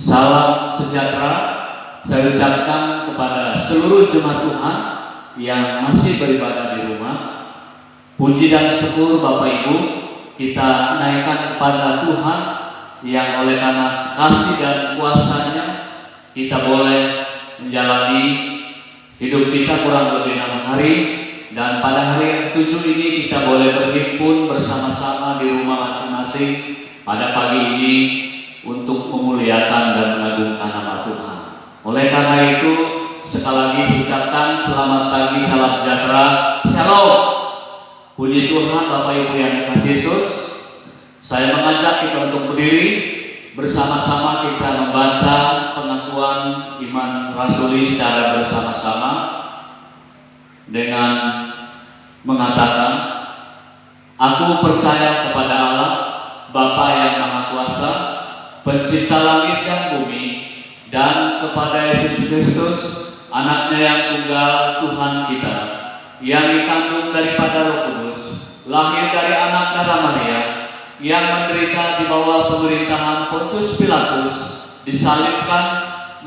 Salam sejahtera saya ucapkan kepada seluruh jemaat Tuhan yang masih beribadah di rumah. Puji dan syukur Bapak Ibu kita naikkan kepada Tuhan yang oleh karena kasih dan kuasa-Nya kita boleh menjalani hidup kita kurang lebih 6 hari, dan pada hari yang ke-7 ini kita boleh berhimpun bersama-sama di rumah masing-masing pada pagi ini untuk memuliakan dan mengagungkan nama Tuhan. Oleh karena itu, sekali lagi ucapkan selamat pagi, salam sejahtera, shalom. Puji Tuhan, Bapak Ibu yang dikasihi Yesus. Saya mengajak kita untuk berdiri bersama-sama kita membaca pengakuan iman rasuli secara bersama-sama dengan mengatakan, aku percaya kepada Allah, Bapa yang Maha Kuasa, Pencipta langit dan bumi, dan kepada Yesus Kristus, Anaknya yang tunggal Tuhan kita, yang dikandung daripada Roh Kudus, lahir dari anak darah Maria, yang menderita di bawah pemerintahan Pontius Pilatus, disalibkan,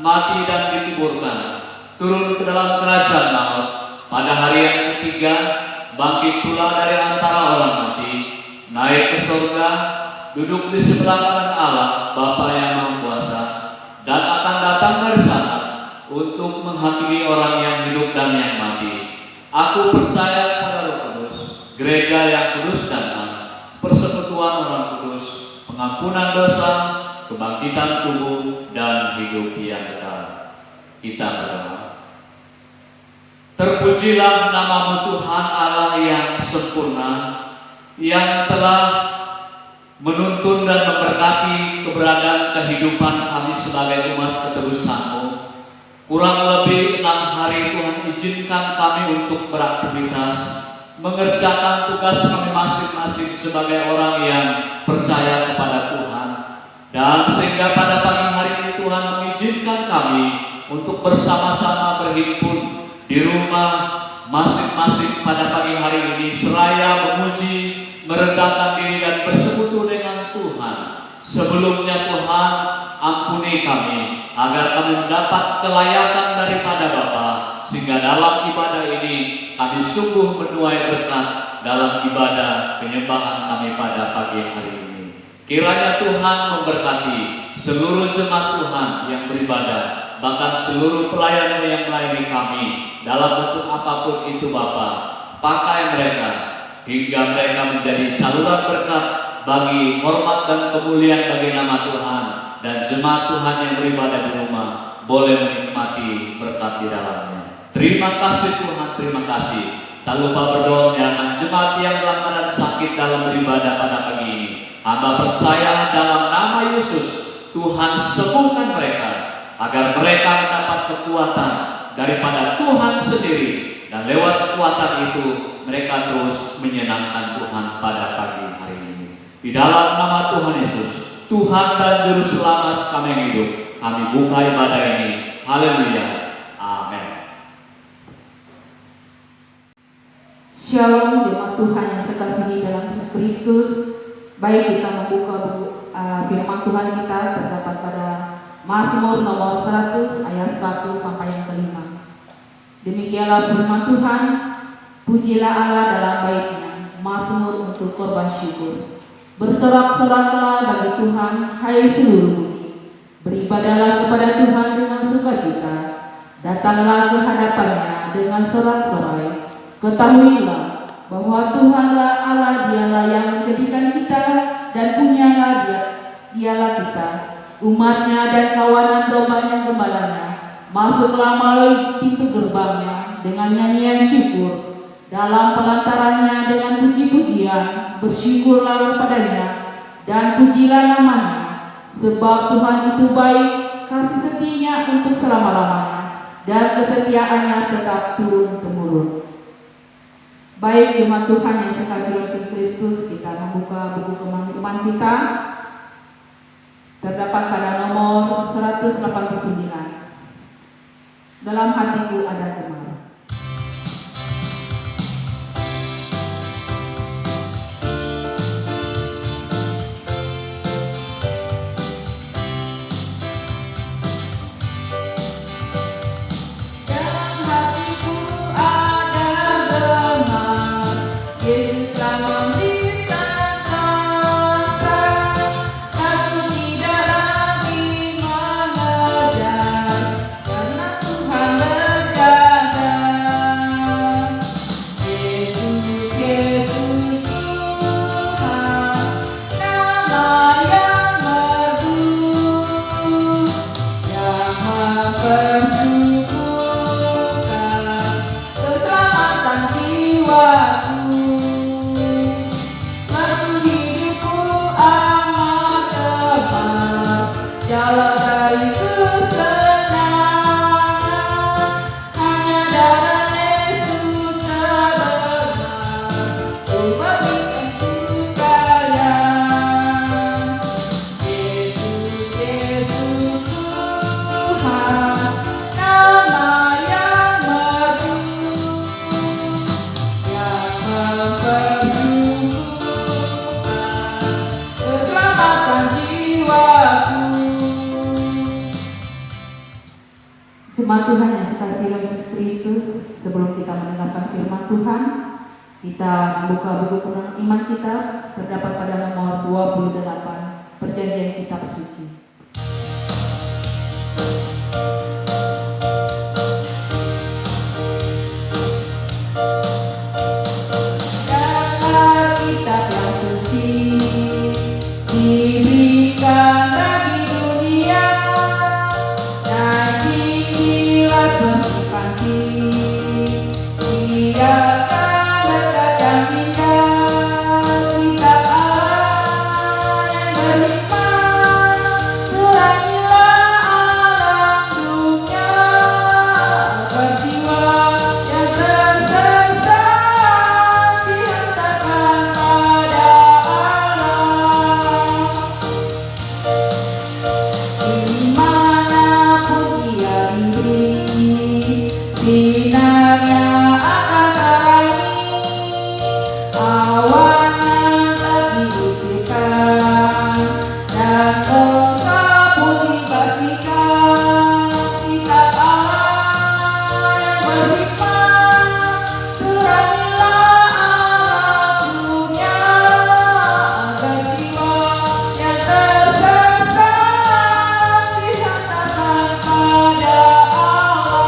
mati dan dikuburkan, turun ke dalam kerajaan maut, pada hari yang ketiga bangkit pula dari antara orang mati, naik ke surga, duduk di sebelah kanan Allah Bapa yang Maha Kuasa, dan akan datang dari sana untuk menghakimi orang yang hidup dan yang mati. Aku percaya kepada Roh Kudus, gereja yang kudus dan am, persekutuan orang kudus, pengampunan dosa, kebangkitan tubuh, dan hidup yang kekal. Kita berdoa. Terpujilah nama-Mu Tuhan Allah yang sempurna, yang telah menuntun dan memberkati keberadaan kehidupan kami sebagai umat keterusan-Mu. Kurang lebih 6 hari Tuhan izinkan kami untuk beraktivitas, mengerjakan tugas kami masing-masing sebagai orang yang percaya kepada Tuhan. Dan sehingga pada pagi hari ini Tuhan mengizinkan kami untuk bersama-sama berhimpun di rumah masing-masing pada pagi hari ini, seraya memuji, merendahkan diri dan bersekutu dengan Tuhan. Sebelumnya Tuhan, ampuni kami agar kami mendapat kelayakan daripada Bapa, sehingga dalam ibadah ini kami sungguh menuai berkat dalam ibadah penyembahan kami pada pagi hari ini. Kiranya Tuhan memberkati seluruh jemaat Tuhan yang beribadah, bahkan seluruh pelayan yang melayani kami dalam bentuk apapun itu Bapa. Pakai mereka hingga mereka menjadi saluran berkat bagi hormat dan kemuliaan bagi nama Tuhan, dan jemaat Tuhan yang beribadah di rumah boleh menikmati berkat di dalamnya. Terima kasih Tuhan, terima kasih. Tak lupa berdoa menyerahkan jemaat yang dalam keadaan sakit dalam beribadah pada pagi ini. Hamba percaya dalam nama Yesus, Tuhan sembuhkan mereka agar mereka mendapat kekuatan daripada Tuhan sendiri, dan lewat kekuatan itu mereka terus menyenangkan Tuhan pada pagi hari ini. Di dalam nama Tuhan Yesus, Tuhan dan Juru Selamat kami yang hidup, kami buka ibadah ini. Haleluya. Amin. Shalom jemaat Tuhan yang terkasihi dalam Yesus Kristus. Baik, kita membuka firman Tuhan kita terdapat pada Mazmur nomor 100 ayat 1 sampai yang kelima. Demikianlah firman Tuhan, pujilah Allah dalam baitnya, Mazmur untuk korban syukur. Bersorak-soraklah bagi Tuhan, hai seluruh bumi. Beribadahlah kepada Tuhan dengan sukacita. Datanglah ke hadapannya dengan sorak-sorai. Ketahuilah bahwa Tuhanlah Allah, dialah yang menjadikan kita, dan punyalah dialah kita, umatnya dan kawanan dombanya gembalanya. Masuklah melalui pintu gerbangnya dengan nyanyian syukur, dalam pelantarannya dengan puji-pujian. Bersyukurlah kepadanya dan pujilah namanya, sebab Tuhan itu baik, kasih setianya untuk selama-lamanya, dan kesetiaannya tetap turun-temurun. Baik jemaat Tuhan yang sekasihi Yesus Kristus, kita membuka buku iman kita terdapat pada nomor 189. Dalam hatiku ada Tuhan. Jemaat Tuhan yang dikasihi Yesus Kristus, sebelum kita mendengarkan firman Tuhan, kita membuka buku penuh iman kita, terdapat pada nomor 28, Perjanjian Kitab Suci. Kitab yang suci diberikan bagi dunia, nyanyilah terpanci, biarkan dekat dan indah kitab Allah yang berhikmat, terangilah alam dunia, berjiwa yang tersesat dihantarkan pada Allah. Dimanapun ia diberi, sinarnya akan terangi, awan yang tak diusirkan, dan dosa pun dibersihkan. Kitab Allah yang berhikmat, terangilah alam dunia, agar jiwa yang tersesat dihantarkan pada Allah.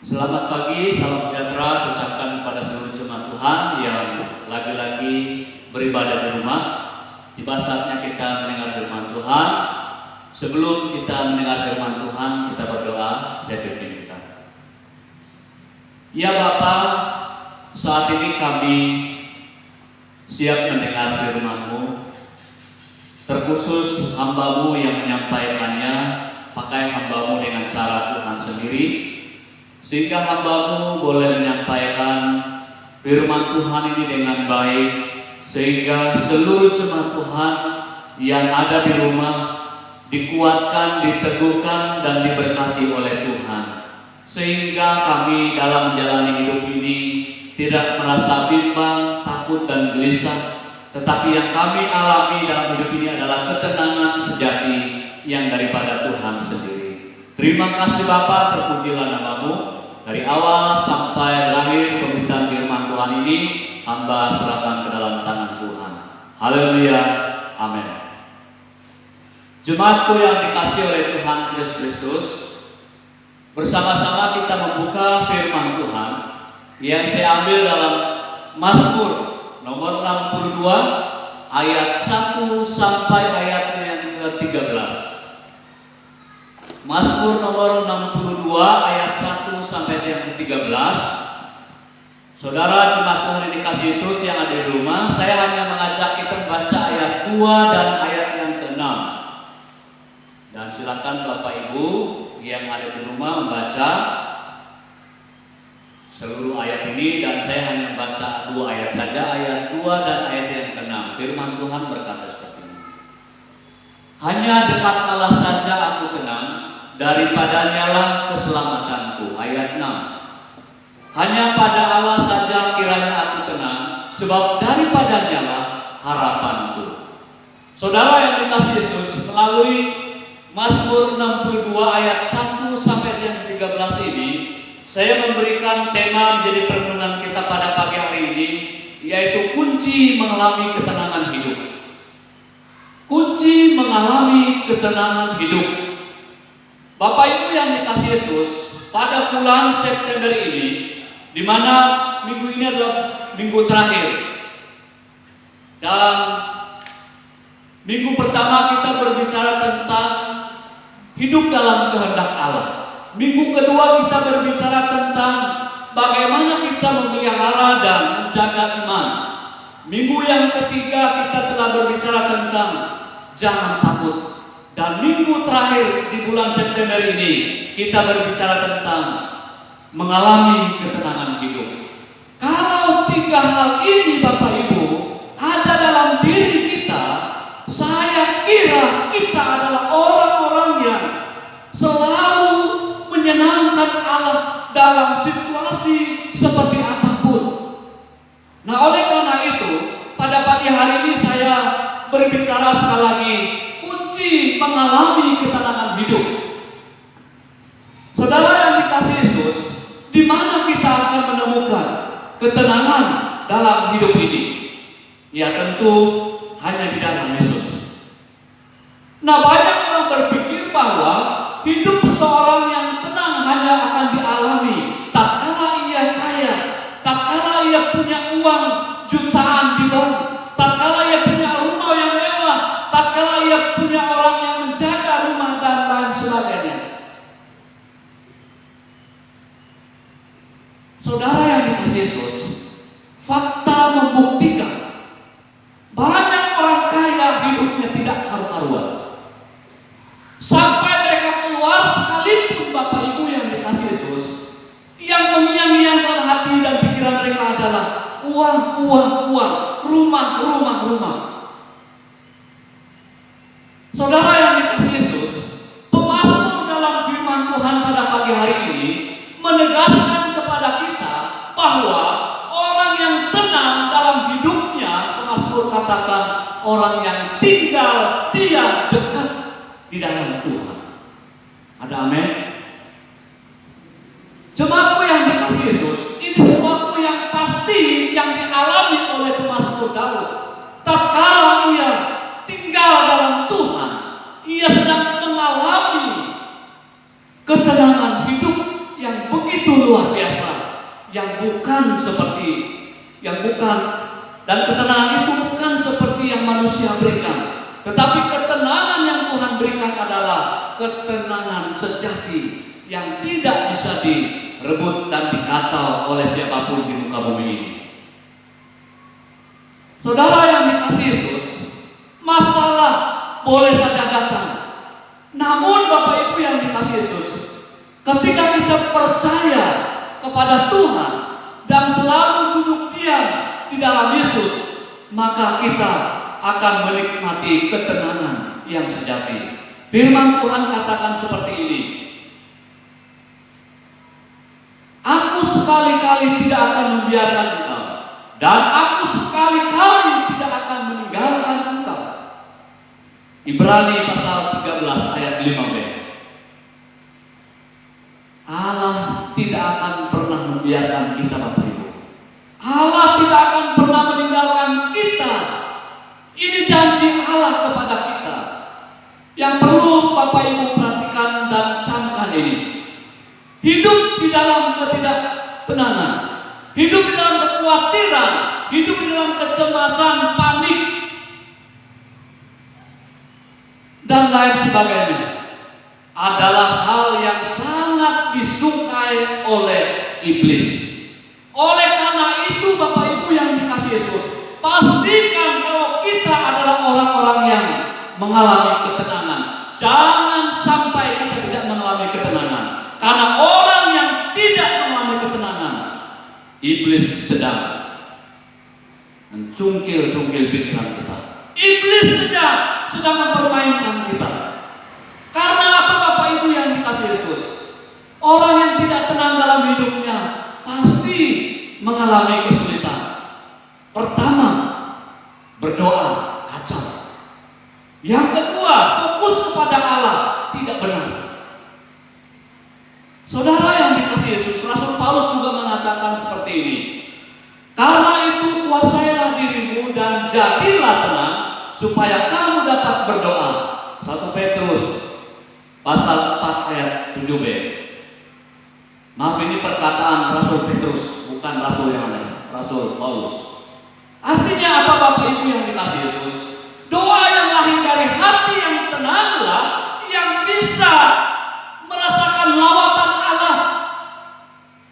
Selamat pagi, salam sejahtera saya ucapkan kepada seluruh jemaat Tuhan yang lagi-lagi beribadah di rumah. Tiba saatnya kita mendengar firman Tuhan. Sebelum kita mendengar firman Tuhan, kita berdoa. Saya pimpin kita. Ya Bapa, saat ini kami siap mendengar firman-Mu. Terkhusus hamba-Mu yang menyampaikannya, pakai hamba-Mu dengan cara Tuhan sendiri, sehingga hamba-Mu boleh menyampaikan firman Tuhan ini dengan baik, sehingga seluruh jemaat Tuhan yang ada di rumah dikuatkan, diteguhkan, dan diberkati oleh Tuhan, sehingga kami dalam menjalani hidup ini tidak merasa bimbang, takut, dan gelisah, tetapi yang kami alami dalam hidup ini adalah ketenangan sejati yang daripada Tuhan sendiri. Terima kasih Bapa, terpujilah nama-Mu. Dari awal sampai akhir pemberitaan firman Tuhan ini, hamba serahkan ke dalam tangan Tuhan. Haleluya, amin. Jemaatku yang dikasihi oleh Tuhan Yesus Kristus, bersama-sama kita membuka firman Tuhan yang saya ambil dalam Mazmur nomor 62 ayat 1 sampai ayatnya yang ke-13. Mazmur nomor 62 ayat 1 sampai yang ke-13. Saudara jemaat Tuhan yang dikasihi Yesus yang ada di rumah, saya hanya mengajak kita membaca ayat 2 dan ayat yang ke-6. Dan silakan Bapak Ibu yang ada di rumah membaca seluruh ayat ini, dan saya hanya membaca 2 ayat saja, ayat 2 dan ayat yang ke-6. Firman Tuhan berkata seperti ini. Hanya dekat Allah saja aku tenang, daripadanya lah keselamatanku. Ayat 6. Hanya pada Allah saja kiranya aku tenang, sebab daripadanya lah harapanku. Saudara yang dikasihi Yesus, melalui Mazmur 62 ayat 1 sampai yang 13 ini, saya memberikan tema menjadi perenungan kita pada pagi hari ini, yaitu kunci mengalami ketenangan hidup. Kunci mengalami ketenangan hidup. Bapak Ibu yang dikasihi Yesus, pada bulan September ini, di mana minggu ini adalah minggu terakhir, dan minggu pertama kita berbicara tentang hidup dalam kehendak Allah. Minggu kedua kita berbicara tentang bagaimana kita memelihara dan menjaga iman. Minggu yang ketiga kita telah berbicara tentang jangan takut. Dan minggu terakhir di bulan September ini kita berbicara tentang mengalami ketenangan hidup. Kalau 3 hal ini Bapak Ibu ada dalam diri kita, saya kira kita adalah orang-orang yang selalu menyenangkan Allah dalam situasi seperti apapun. Nah, oleh karena itu, pada pagi hari ini saya berbicara sekali lagi, kunci kunci mengalami ketenangan hidup. Saudara yang dikasihi Yesus, di mana kita akan menemukan ketenangan dalam hidup ini? Ya tentu hanya di dalam Yesus. Nah, banyak orang berpikir bahwa hidup seseorang yang tenang hanya akan dialami tatkala ia kaya, tatkala ia punya uang jutaan di bank, tatkala ia punya rumah yang mewah, tatkala ia punya orang yang menjaga rumah dan lain sebagainya. Saudara yang dikasihi Yesus, fakta membuktikan banyak orang kaya hidupnya tidak karu-karuan. Sampai mereka keluar sekalipun Bapak Ibu yang dikasihi Yesus, yang mengiang-iangkan hati dan pikiran mereka adalah uang, rumah. Saudara yang dikasihi Yesus, pemazmur dalam firman Tuhan pada pagi hari ini menegaskan kepada kita bahwa orang yang tenang dalam hidupnya, pemazmur katakan orang yang tinggal dia dekat di dalam Tuhan. Ada amin? Jemaatku yang dikasihi Yesus, ini sesuatu yang pasti yang dialami oleh pemazmur Daud. Tatkala ia tinggal dalam Tuhan, ia sedang mengalami ketenangan hidup yang begitu luar biasa, dan ketenangan itu bukan seperti yang manusia berikan, tetapi ketenangan yang Tuhan berikan adalah ketenangan sejati yang tidak bisa direbut dan dikacau oleh siapapun di muka bumi ini. Saudara yang dikasihi Yesus, masalah boleh saja datang. Namun Bapak Ibu yang dikasihi Yesus, ketika kita percaya kepada Tuhan dan selalu duduk diam di dalam Yesus, maka kita akan menikmati ketenangan yang sejati. Firman Tuhan katakan seperti ini, aku sekali-kali tidak akan membiarkan engkau, dan aku sekali-kali tidak akan meninggalkan engkau. Ibrani pasal 13 ayat 5b. Allah tidak akan pernah membiarkan kita, Bapak Ibu. Allah tidak akan pernah meninggalkan kita. Ini janji Allah kepada kita. Yang perlu Bapak Ibu perhatikan dan camkan ini. Hidup di dalam ketidaktenangan, hidup di dalam kekhawatiran, hidup di dalam kecemasan, panik, dan lain sebagainya adalah hal yang sangat disukai oleh iblis. Oleh karena itu Bapak Ibu yang dikasihi Yesus, pastikan kalau kita adalah orang-orang yang mengalami ketenangan. Jangan sampai kita tidak mengalami ketenangan. Karena orang yang tidak mengalami ketenangan, iblis sedang mencungkil-cungkil pikiran kita. Iblis sedang mempermainkan kita. Karena apa Bapak Ibu yang dikasihi Yesus? Orang yang tidak tenang dalam hidupnya pasti mengalami kesulitan. Pertama, berdoa kacau. Yang kedua, fokus kepada Allah tidak benar. Saudara yang dikasihi Yesus, Rasul Paulus juga mengatakan seperti ini. Karena itu kuasailah dirimu dan jadilah tenang supaya kamu dapat berdoa. 1 Petrus pasal 4 ayat 7b. Maaf, ini perkataan Rasul Petrus, bukan Rasul Yohanes, Rasul Paulus. Artinya apa Bapak Ibu yang dikasihi Yesus? Doa yang lahir dari hati yang tenanglah yang bisa merasakan lawatan Allah.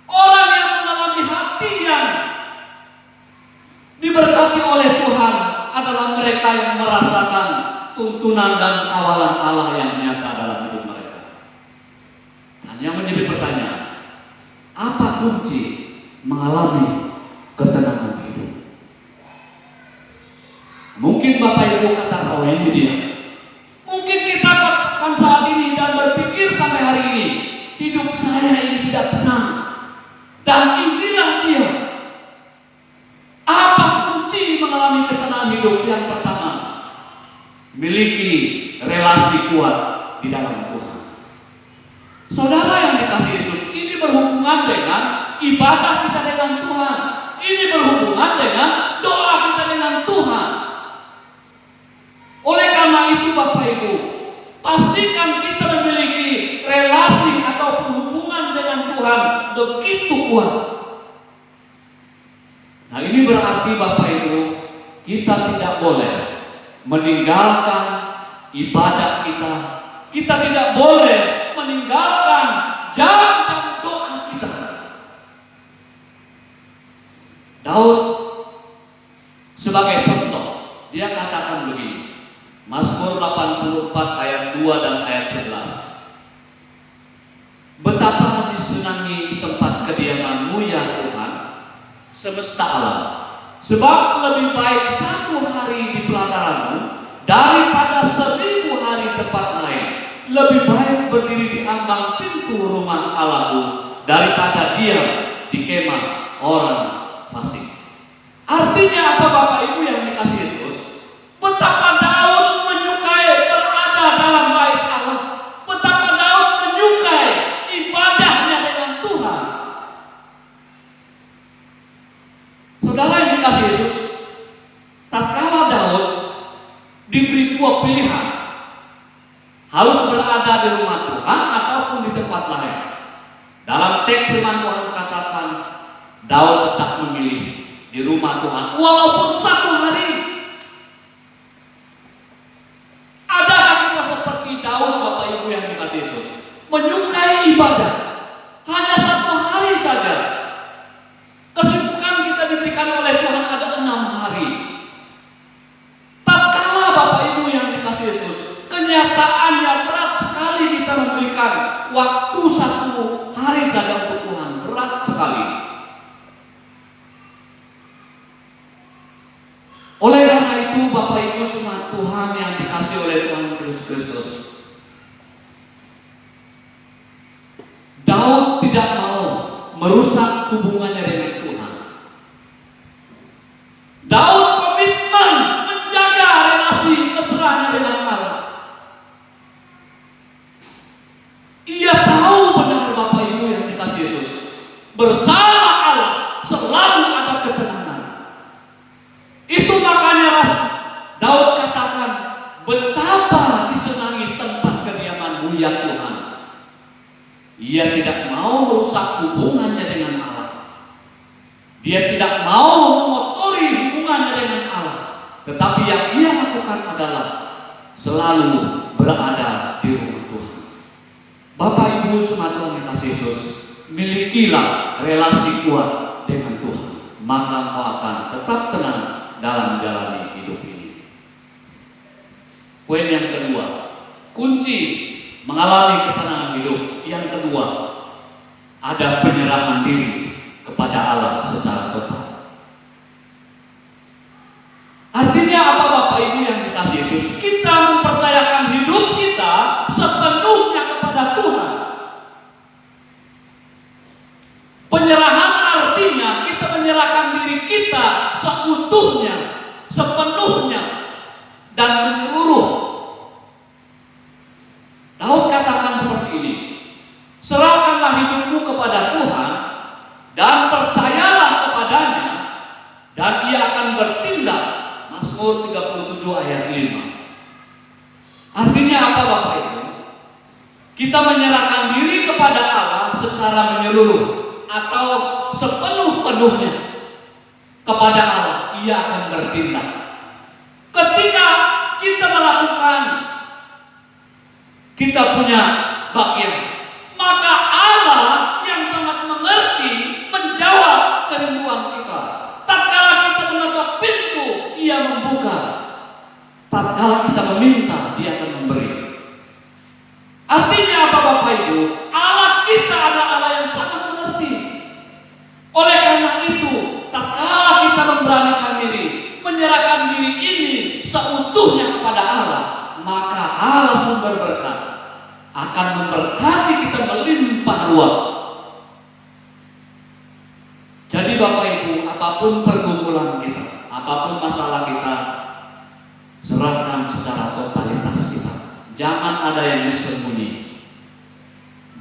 Orang yang mengalami hati yang diberkati oleh Tuhan adalah mereka yang merasakan tuntunan dan kawalan Allah yang nyata dalam hidup mereka. Dan yang menjadi pertanyaan, apa kunci mengalami ketenangan hidup? Mungkin Bapak Ibu kata, oh ini dia. Mungkin kita katakan saat ini dan berpikir sampai hari ini, hidup saya ini tidak tenang. Dan inilah dia. Apa kunci mengalami ketenangan hidup? Yang pertama, miliki relasi relasi kuat di dalam Tuhan. Saudara yang dikasihi Yesus, ini berhubungan dengan ibadah kita dengan Tuhan. Ini berhubungan dengan doa kita dengan Tuhan. Oleh karena itu Bapak Ibu, pastikan kita memiliki relasi ataupun hubungan dengan Tuhan begitu kuat. Nah, ini berarti Bapak Ibu, kita tidak boleh meninggalkan ibadah kita. Kita tidak boleh meninggalkan jam-jam doa kita. Daud sebagai contoh, dia katakan begini. Mazmur 84 ayat 2 dan ayat 11. Betapa disenangi tempat kediaman-Mu ya Tuhan, semesta alam. Sebab lebih baik 1 hari di pelataran-Mu daripada 1000 hari tempat lain. Lebih baik berdiri di ambang pintu rumah Allahku daripada diam di kemah orang fasik. Artinya apa Bapak Ibu yang dikasihi Yesus? Betapa Daud menyukai berada dalam bait Allah. Betapa Daud menyukai ibadahnya dengan Tuhan. Saudara yang dikasihi Yesus, tatkala Daud diberi 2 pilihan, harus berada di rumah Tuhan ataupun di tempat lain. Dalam teks firman Tuhan katakan, Daud tetap memilih di rumah Tuhan walaupun 1 hari. Adakah kita seperti Daud Bapak Ibu yang dikasihi Yesus, menyukai ibadah hanya 1 hari saja? Kesibukan kita diberikan oleh Tuhan ada 6 hari. Tatkala Bapak Ibu yang dikasihi Yesus, kenyataannya berat sekali kita memberikan waktu 1 hari saja untuk Tuhan. Berat sekali. Oleh karena itu Bapak Ibu jemaat Tuhan yang dikasihi oleh Tuhan Yesus Kristus, Daud tidak mau merusak hubungannya dengan Tuhan. Daud komitmen menjaga relasi mesranya dengan Allah. Ia tahu benar Bapak Ibu yang dikasihi Yesus, bersama Allah selalu ada ketenangan. Itu makanya Daud katakan, betapa disenangi tempat kediaman-Mu ya Tuhan. Ia tidak mau merusak hubungannya dengan Allah. Dia tidak mau mengotori hubungannya dengan Allah. Tetapi yang ia lakukan adalah selalu berada di rumah Tuhan. Bapak Ibu jemaat Tuhan yang dikasihi Yesus, milikilah relasi kuat dengan Tuhan, maka engkau akan tetap tenang dalam menjalani hidup ini. Poin yang kedua, kunci mengalami ketenangan hidup yang kedua, ada penyerahan diri kepada Allah secara total. Artinya apa Bapak Ibu yang dikasihi Yesus? Kita mempercayakan hidup kita sepenuhnya kepada Tuhan. Penyerahan artinya kita menyerahkan diri kita seutuhnya, sepenuhnya, dan menyeluruh. Daud katakan seperti ini, serahkanlah hidupmu kepada Tuhan dan percayalah kepadanya, dan ia akan bertindak. Mazmur 37 ayat 5. Artinya apa Bapak Ibu? Kita menyerahkan diri kepada Allah secara menyeluruh atau sepenuh-penuhnya kepada Allah, ia akan bertindak. Ketika kita melakukan, kita punya bagian, maka Allah yang sangat mengerti menjawab kerinduan kita. Tatkala kita mengetuk pintu, ia membuka. Tatkala kita meminta, dia akan memberi. Artinya apa Bapak Ibu? Allah kita adalah Allah yang sangat mengerti. Oleh karena itu, tatkala kita memberanikan diri, menyerahkan diri ini seutuhnya kepada Allah, maka Allah sumber berkat akan memberkati kita melimpah ruah. Jadi Bapak Ibu, apapun pergumulan kita, apapun masalah kita, serahkan secara totalitas kita. Jangan ada yang disembunyi.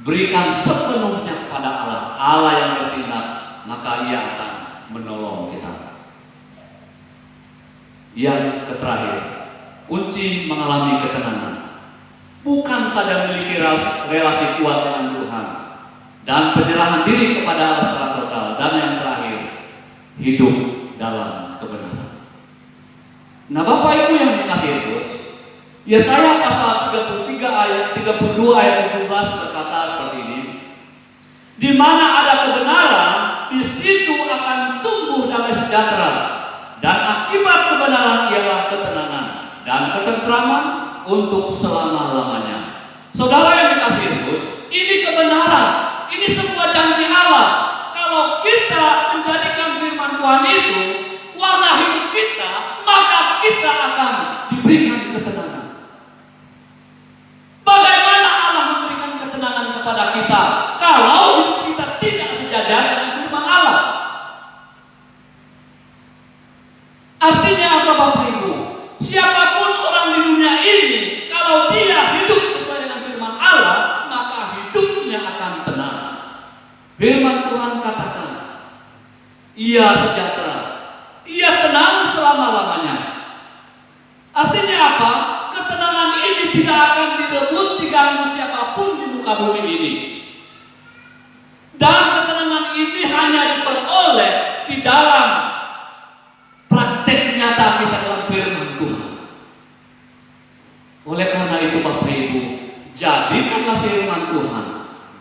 Berikan sepenuhnya kepada Allah. Allah yang bertindak, maka Ia akan menolong kita. Yang terakhir, kunci mengalami ketenangan. Bukan saja memiliki relasi kuat dengan Tuhan dan penyerahan diri kepada Allah secara total. Dan yang terakhir, hidup dalam kebenaran. Nah, Bapak Ibu yang dikasihi Yesus, Yesaya pasal 33 ayat 32 ayat 17 berkata seperti ini. Di mana ada kebenaran, di situ akan tumbuh damai sejahtera, dan akibat kebenaran ialah ketenangan dan ketentraman untuk selama-lamanya. Saudara yang dikasihi Yesus, ini kebenaran, ini sebuah janji Allah. Kalau kita menjadikan firman Tuhan itu warna hidup kita, maka kita akan diberikan ketenangan. Bagaimana Allah memberikan ketenangan kepada kita kalau hidup kita tidak sejajar dengan firman Allah? Artinya apa, Bapak Ibu? Siapapun orang di dunia ini, kalau dia hidup sesuai dengan firman Allah, maka hidupnya akan tenang. Firman Tuhan katakan, Ia sejahtera, Ia tenang selama-lamanya. Artinya apa? Ketenangan ini tidak akan direbut, diganggu siapapun di muka bumi ini. Dan ketenangan ini hanya diperoleh di dalam praktek nyata kita dalam firman Tuhan. Oleh karena itu Bapak Ibu, jadikanlah firman Tuhan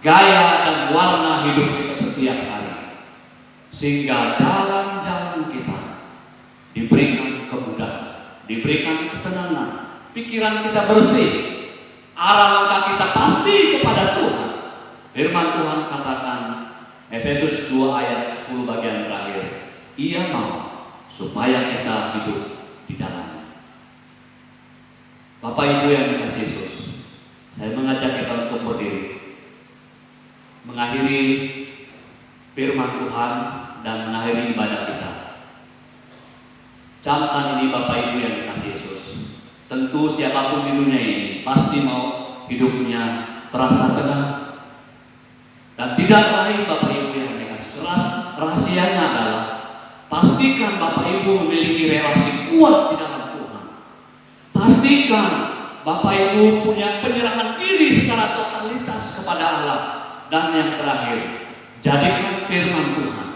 gaya dan warna hidup kita setiap hari, sehingga jalan-jalan kita diberikan kemudahan, diberikan ketenangan, pikiran kita bersih, arah langkah kita pasti kepada Tuhan. Firman Tuhan katakan, Efesus 2 ayat 10 bagian terakhir, Ia mau supaya kita hidup di dalamnya. Bapak Ibu yang dikasihi Yesus, saya mengajak kita untuk berdiri, mengakhiri firman Tuhan dan mengakhiri ibadah kita. Camkan ini Bapak Ibu yang dikasihi Yesus. Tentu siapapun di dunia ini pasti mau hidupnya terasa tenang. Dan tidak lain Bapak Ibu yang dikasihi, rahasianya adalah pastikan Bapak Ibu memiliki relasi kuat di dalam Tuhan. Pastikan Bapak Ibu punya penyerahan diri secara totalitas kepada Allah. Dan yang terakhir, jadikan firman Tuhan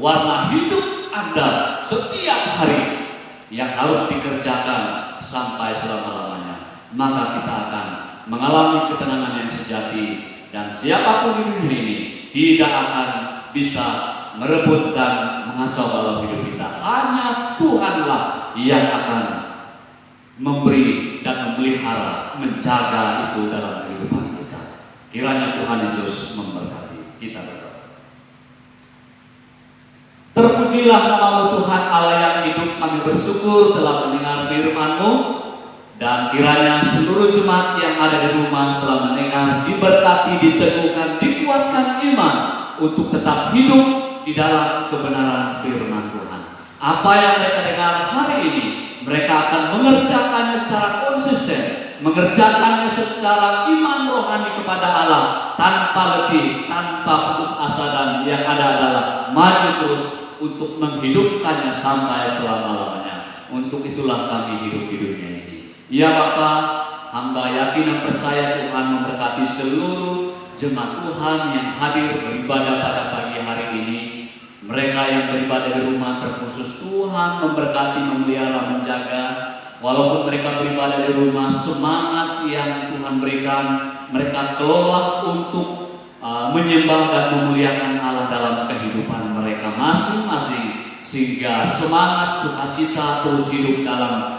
warna hidup Anda setiap hari yang harus dikerjakan sampai selama-lamanya. Maka kita akan mengalami ketenangan yang sejati, dan siapapun di dunia ini tidak akan bisa merebut dan mengacau balau hidup kita. Hanya Tuhanlah yang akan memberi dan memelihara, menjaga itu dalam kehidupan kita. Kiranya Tuhan Yesus memberkati kita berdoa. Terpujilah nama-Mu Tuhan Allah yang hidup, kami bersyukur telah mendengar firman-Mu, dan kiranya seluruh jemaat yang ada di rumah telah mendengar, diberkati, diteguhkan, dikuatkan iman untuk tetap hidup di dalam kebenaran firman Tuhan. Apa yang mereka dengar hari ini, mereka akan mengerjakannya secara konsisten, mengerjakannya secara iman rohani kepada Allah, tanpa letih, tanpa putus asa, dan yang ada adalah maju terus untuk menghidupkannya sampai selama-lamanya. Untuk itulah kami hidup di dunia ini. Ya Bapa, hamba yakin dan percaya Tuhan memberkati seluruh jemaat Tuhan yang hadir beribadah pada pagi hari ini. Mereka yang beribadah di rumah terkhusus Tuhan memberkati, memelihara, menjaga. Walaupun mereka beribadah di rumah, semangat yang Tuhan berikan mereka kelola untuk menyembah dan memuliakan Allah dalam kehidupan mereka masing-masing, sehingga semangat sukacita terus hidup dalam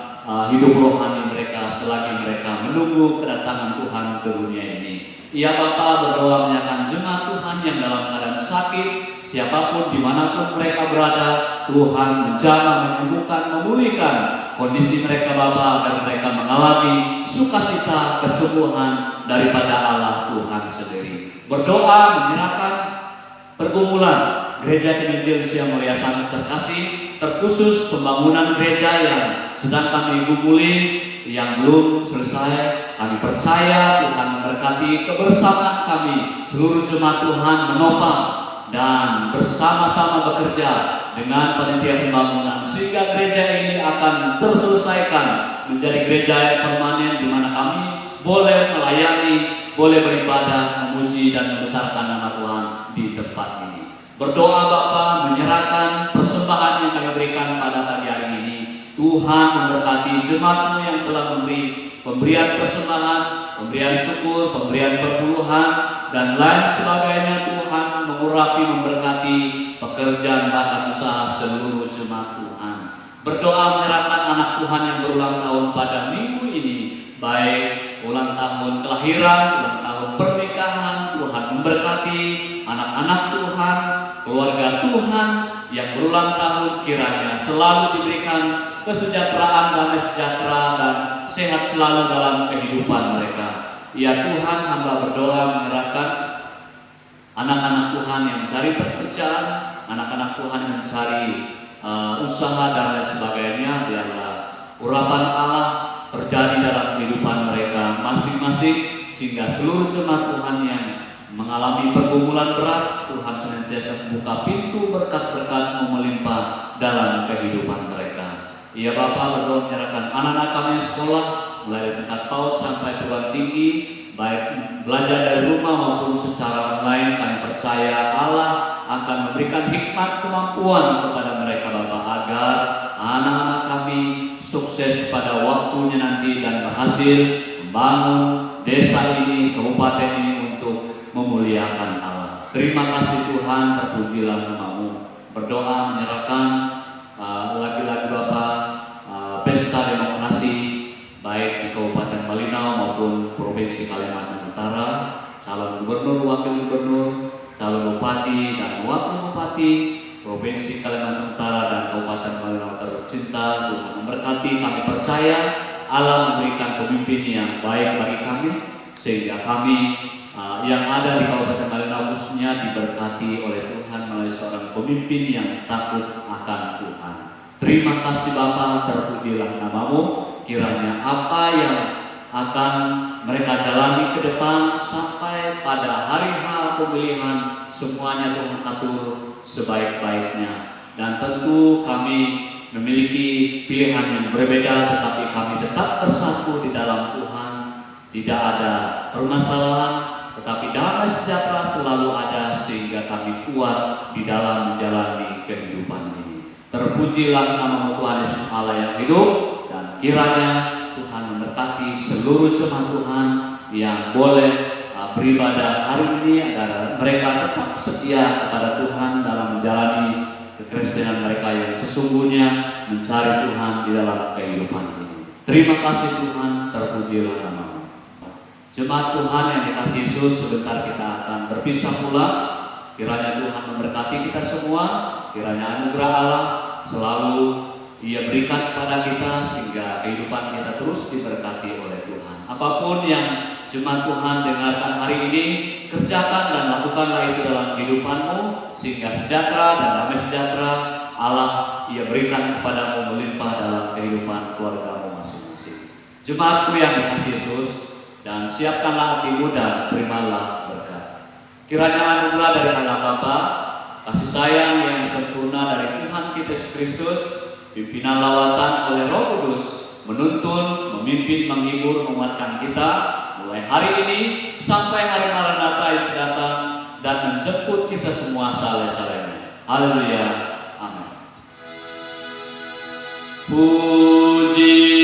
hidup rohani mereka selagi mereka menunggu kedatangan Tuhan ke dunia ini. Ya Bapa, berdoa menyatakan jemaat Tuhan yang dalam keadaan sakit, siapapun dimanapun mereka berada, Tuhan menjamah, menyembuhkan, memulihkan kondisi mereka Bapa, agar mereka mengalami sukacita kesembuhan daripada Allah Tuhan sendiri. Berdoa menyerahkan pergumulan Gereja Indonesia Mulia Sangat terkasih, terkhusus pembangunan gereja yang sedang kami gumuli yang belum selesai, kami percaya Tuhan memberkati kebersamaan kami. Seluruh jemaat Tuhan menopang dan bersama-sama bekerja dengan panitia pembangunan sehingga gereja ini akan terselesaikan menjadi gereja yang permanen di mana kami boleh melayani, boleh beribadah, memuji dan membesarkan nama Tuhan di tempat ini. Berdoa Bapa, menyerahkan persembahan yang kami berikan pada pagi hari ini. Tuhan memberkati jemaat-Mu yang telah memberi pemberian persembahan, pemberian syukur, pemberian perpuluhan dan lain sebagainya. Tuhan mengurapi, memberkati pekerjaan bahkan usaha seluruh jemaat Tuhan. Berdoa menyerahkan anak Tuhan yang berulang tahun pada minggu ini, baik ulang tahun kelahiran, ulang tahun pernikahan. Tuhan memberkati anak-anak Tuhan, keluarga Tuhan yang berulang tahun, kiranya selalu diberikan kesejahteraan, damai sejahtera dan sehat selalu dalam kehidupan mereka. Ya Tuhan, hamba berdoa menyerahkan anak-anak Tuhan yang mencari pekerjaan, anak-anak Tuhan yang mencari usaha dan lain sebagainya. Biarlah urapan Allah terjadi dalam kehidupan mereka masing-masing, sehingga seluruh jemaat Tuhan yang mengalami pergumulan berat, Tuhan senantiasa membuka pintu berkat-berkat melimpah dalam kehidupan mereka. Ya Bapa, berdoa menyerahkan anak-anak kami yang sekolah mulai dari tingkat PAUD sampai perguruan tinggi, baik belajar dari rumah maupun secara online. Kami percaya Allah akan memberikan hikmat kemampuan kepada mereka Bapa, agar anak-anak kami sukses pada waktunya nanti dan berhasil membangun desa ini, kabupaten ini untuk memuliakan Allah. Terima kasih Tuhan, terpujilah nama-Mu. Berdoa menyerahkan lagi-lagi Bapa pesta demokrasi baik di Kabupaten Malinau maupun Provinsi Kalimantan Utara, calon gubernur, wakil gubernur, calon bupati dan wakil bupati Provinsi Kalimantan Utara dan Kabupaten Malinau tercinta. Tuhan memberkati. Kami percaya Allah memberikan pemimpin yang baik bagi kami, sehingga kami yang ada di Kabupaten Malinau khususnya diberkati oleh Tuhan melalui seorang pemimpin yang takut akan Tuhan. Terima kasih Bapa, terpujilah nama-Mu. Kiranya apa yang akan mereka jalani ke depan sampai pada hari H pemilihan, semuanya Tuhan atur sebaik-baiknya. Dan tentu kami memiliki pilihan yang berbeda, tetapi kami tetap bersatu di dalam Tuhan. Tidak ada permasalahan, tetapi damai sejahtera selalu ada, sehingga kami kuat di dalam menjalani kehidupan ini. Terpujilah nama Tuhan Yesus Allah yang hidup, dan kiranya Tuhan memberkati seluruh jemaat Tuhan yang boleh beribadah hari ini, agar mereka tetap setia kepada Tuhan dalam menjalani kekristenan mereka yang sesungguhnya, mencari Tuhan di dalam kehidupan ini. Terima kasih Tuhan, terpujilah nama-Mu. Jemaat Tuhan yang dikasihi Yesus, sebentar kita akan berpisah pula. Kiranya Tuhan memberkati kita semua, kiranya anugerah Allah selalu Ia berikan kepada kita, sehingga kehidupan kita terus diberkati oleh Tuhan. Apapun yang jemaat Tuhan dengarkan hari ini, kerjakan dan lakukanlah itu dalam kehidupanmu, sehingga sejahtera dan damai sejahtera Allah Ia berikan kepadamu melimpah dalam kehidupan keluargamu masing-masing. Jemaatku yang dikasihi Yesus, dan siapkanlah hatimu dan terimalah berkat. Kiranya anugerah dari Allah Bapa, kasih sayang yang sempurna dari Tuhan kita Yesus Kristus, pimpinan lawatan oleh Roh Kudus, menuntun, memimpin, menghibur, menguatkan kita mulai hari ini sampai hari Maranatha Yesus datang dan menjemput kita semua saleh-salehnya. Haleluya. Amin. Puji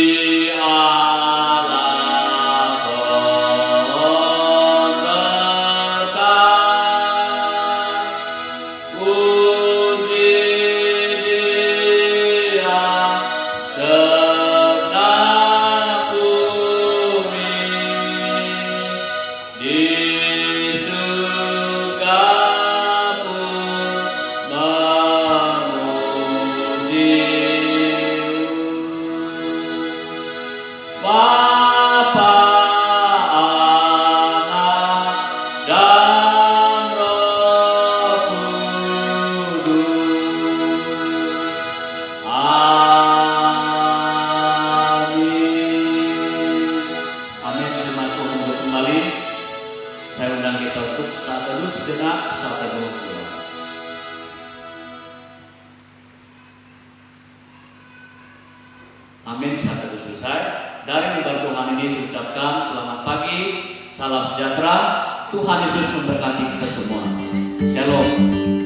saat teduh sejenak, saat teduh pulang. Amin, saat teduh selesai. Dari mimbar Tuhan ini saya ucapkan selamat pagi, salam sejahtera, Tuhan Yesus memberkati kita semua. Shalom.